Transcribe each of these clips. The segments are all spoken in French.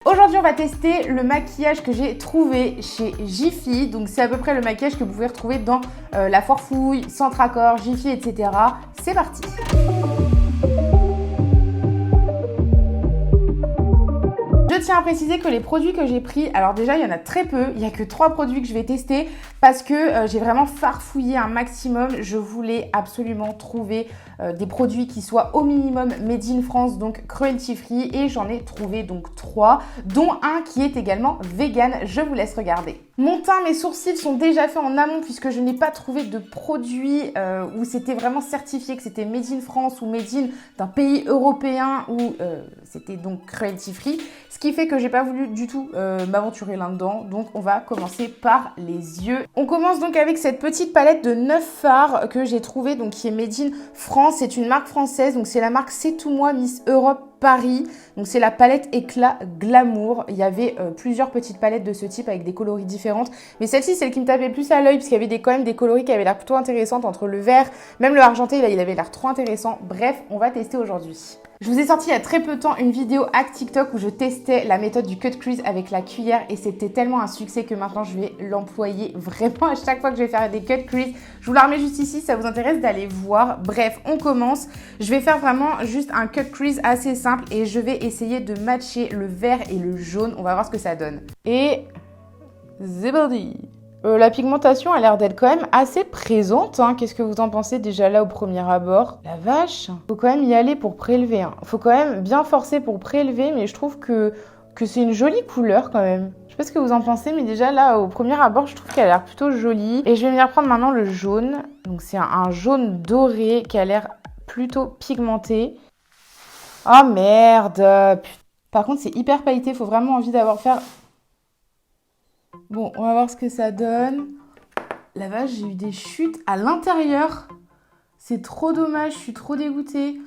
Aujourd'hui, on va tester le maquillage que j'ai trouvé chez Jiffy. Donc, c'est à peu près le maquillage que vous pouvez retrouver dans La Foire Fouille, Centre Accord, Jiffy, etc. C'est parti! Je tiens à préciser que les produits que j'ai pris, alors déjà il y en a très peu, il n'y a que 3 produits que je vais tester parce que j'ai vraiment farfouillé un maximum. Je voulais absolument trouver des produits qui soient au minimum made in France, donc cruelty free, et j'en ai trouvé donc 3, dont un qui est également vegan. Je vous laisse regarder. Mon teint, mes sourcils sont déjà faits en amont puisque je n'ai pas trouvé de produit où c'était vraiment certifié que c'était made in France ou made in d'un pays européen où c'était donc cruelty free. Ce qui fait que j'ai pas voulu du tout m'aventurer là-dedans. Donc on va commencer par les yeux. On commence donc avec cette petite palette de 9 fards que j'ai trouvé, donc qui est made in France. C'est une marque française, donc c'est la marque C'est tout moi Miss Europe Paris. Donc c'est la palette éclat glamour. Il y avait plusieurs petites palettes de ce type avec des coloris différentes, mais celle-ci c'est celle qui me tapait plus à l'œil parce qu'il y avait quand même des coloris qui avaient l'air plutôt intéressantes, entre le vert, même le argenté là il avait l'air trop intéressant. Bref, on va tester aujourd'hui. Je vous ai sorti il y a très peu de temps une vidéo hack TikTok où je testais la méthode du cut crease avec la cuillère et c'était tellement un succès que maintenant je vais l'employer vraiment à chaque fois que je vais faire des cut crease. Je vous la remets juste ici si ça vous intéresse d'aller voir. Bref, on commence. Je vais faire vraiment juste un cut crease assez simple et je vais essayer de matcher le vert et le jaune. On va voir ce que ça donne. Et c'est parti. La pigmentation a l'air d'être quand même assez présente. Hein. Qu'est-ce que vous en pensez déjà là au premier abord? La vache! Faut quand même y aller pour prélever. Hein. Faut quand même bien forcer pour prélever, mais je trouve que c'est une jolie couleur quand même. Je sais pas ce que vous en pensez, mais déjà là au premier abord, je trouve qu'elle a l'air plutôt jolie. Et je vais venir prendre maintenant le jaune. Donc c'est un jaune doré qui a l'air plutôt pigmenté. Oh merde! Par contre, c'est hyper pailleté. Faut vraiment envie d'avoir faire... Bon, on va voir ce que ça donne. La vache, j'ai eu des chutes à l'intérieur. C'est trop dommage, je suis trop dégoûtée.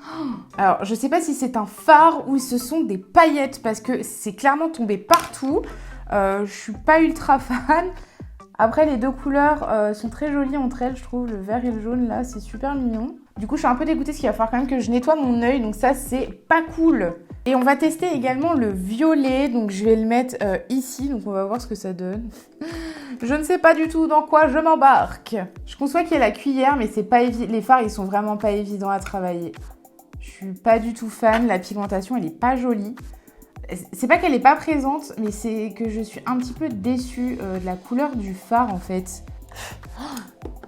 Alors, je sais pas si c'est un fard ou ce sont des paillettes parce que c'est clairement tombé partout. Je suis pas ultra fan. Après, les deux couleurs sont très jolies entre elles, je trouve. Le vert et le jaune, là, c'est super mignon. Du coup, je suis un peu dégoûtée parce qu'il va falloir quand même que je nettoie mon œil. Donc ça, c'est pas cool. Et on va tester également le violet. Donc je vais le mettre ici. Donc on va voir ce que ça donne. Je ne sais pas du tout dans quoi je m'embarque. Je conçois qu'il y a la cuillère, mais c'est pas les fards, ils sont vraiment pas évidents à travailler. Je suis pas du tout fan. La pigmentation, elle est pas jolie. C'est pas qu'elle est pas présente, mais c'est que je suis un petit peu déçue de la couleur du fard en fait.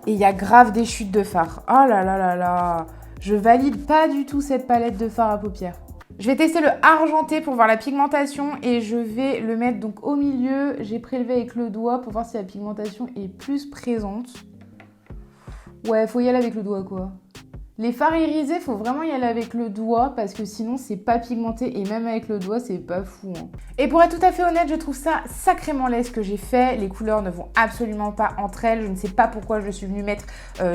Et il y a grave des chutes de fard. Oh là là là là. Je valide pas du tout cette palette de fard à paupières. Je vais tester le argenté pour voir la pigmentation et je vais le mettre donc au milieu. J'ai prélevé avec le doigt pour voir si la pigmentation est plus présente. Ouais, faut y aller avec le doigt quoi. Les fards irisés, faut vraiment y aller avec le doigt parce que sinon c'est pas pigmenté et même avec le doigt c'est pas fou. Hein. Et pour être tout à fait honnête, je trouve ça sacrément laid ce que j'ai fait. Les couleurs ne vont absolument pas entre elles. Je ne sais pas pourquoi je suis venue mettre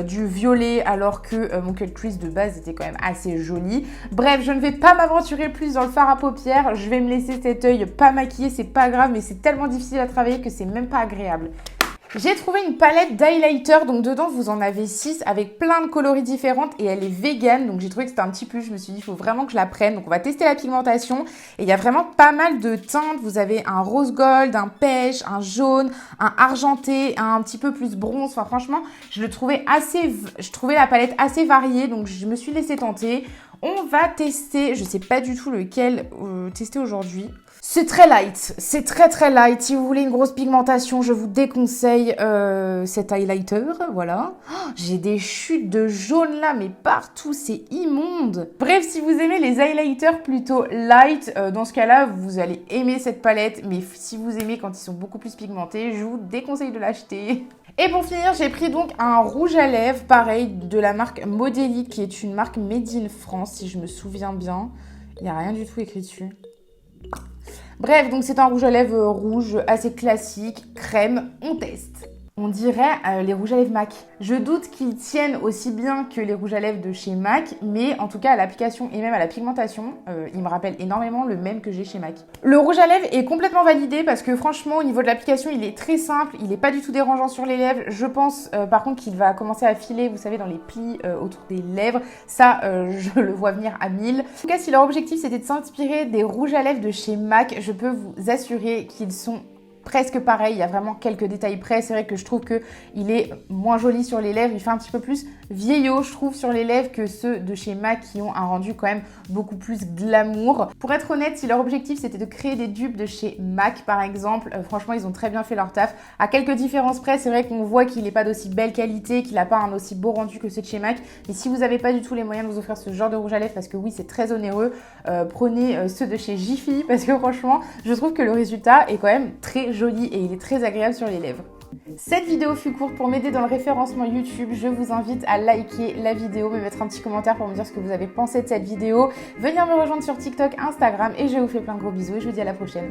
du violet alors que mon cut crease de base était quand même assez joli. Bref, je ne vais pas m'aventurer plus dans le fard à paupières. Je vais me laisser cet œil pas maquillé, c'est pas grave, mais c'est tellement difficile à travailler que c'est même pas agréable. J'ai trouvé une palette d'highlighter, donc dedans vous en avez 6 avec plein de coloris différentes et elle est vegan, donc j'ai trouvé que c'était un petit plus, je me suis dit il faut vraiment que je la prenne, donc on va tester la pigmentation et il y a vraiment pas mal de teintes, vous avez un rose gold, un pêche, un jaune, un argenté, un petit peu plus bronze, enfin franchement je trouvais la palette assez variée, donc je me suis laissée tenter. On va tester, je sais pas du tout lequel tester aujourd'hui. C'est très light, c'est très light. Si vous voulez une grosse pigmentation, je vous déconseille cet highlighter, voilà. Oh, j'ai des chutes de jaune là, mais partout, c'est immonde. Bref, si vous aimez les highlighters plutôt light, dans ce cas-là, vous allez aimer cette palette. Mais si vous aimez quand ils sont beaucoup plus pigmentés, je vous déconseille de l'acheter. Et pour finir, j'ai pris donc un rouge à lèvres, pareil, de la marque Modélite, qui est une marque made in France, si je me souviens bien. Il n'y a rien du tout écrit dessus. Bref, donc c'est un rouge à lèvres rouge assez classique, crème, on teste. On dirait les rouges à lèvres MAC. Je doute qu'ils tiennent aussi bien que les rouges à lèvres de chez MAC, mais en tout cas à l'application et même à la pigmentation, il me rappelle énormément le même que j'ai chez MAC. Le rouge à lèvres est complètement validé parce que franchement au niveau de l'application il est très simple, il n'est pas du tout dérangeant sur les lèvres. Je pense par contre qu'il va commencer à filer, vous savez, dans les plis autour des lèvres. Ça, je le vois venir à 1000. En tout cas, si leur objectif c'était de s'inspirer des rouges à lèvres de chez MAC, je peux vous assurer qu'ils sont presque pareil, il y a vraiment quelques détails près. C'est vrai que je trouve qu'il est moins joli sur les lèvres, il fait un petit peu plus vieillot, je trouve, sur les lèvres que ceux de chez MAC qui ont un rendu quand même beaucoup plus glamour. Pour être honnête, si leur objectif c'était de créer des dupes de chez MAC par exemple, franchement ils ont très bien fait leur taf. À quelques différences près, c'est vrai qu'on voit qu'il n'est pas d'aussi belle qualité, qu'il n'a pas un aussi beau rendu que ceux de chez MAC, mais si vous n'avez pas du tout les moyens de vous offrir ce genre de rouge à lèvres, parce que oui c'est très onéreux, prenez ceux de chez Jiffy, parce que franchement je trouve que le résultat est quand même très joli et il est très agréable sur les lèvres. Cette vidéo fut courte. Pour m'aider dans le référencement YouTube, je vous invite à liker la vidéo, me mettre un petit commentaire pour me dire ce que vous avez pensé de cette vidéo, venir me rejoindre sur TikTok, Instagram et je vous fais plein de gros bisous et je vous dis à la prochaine.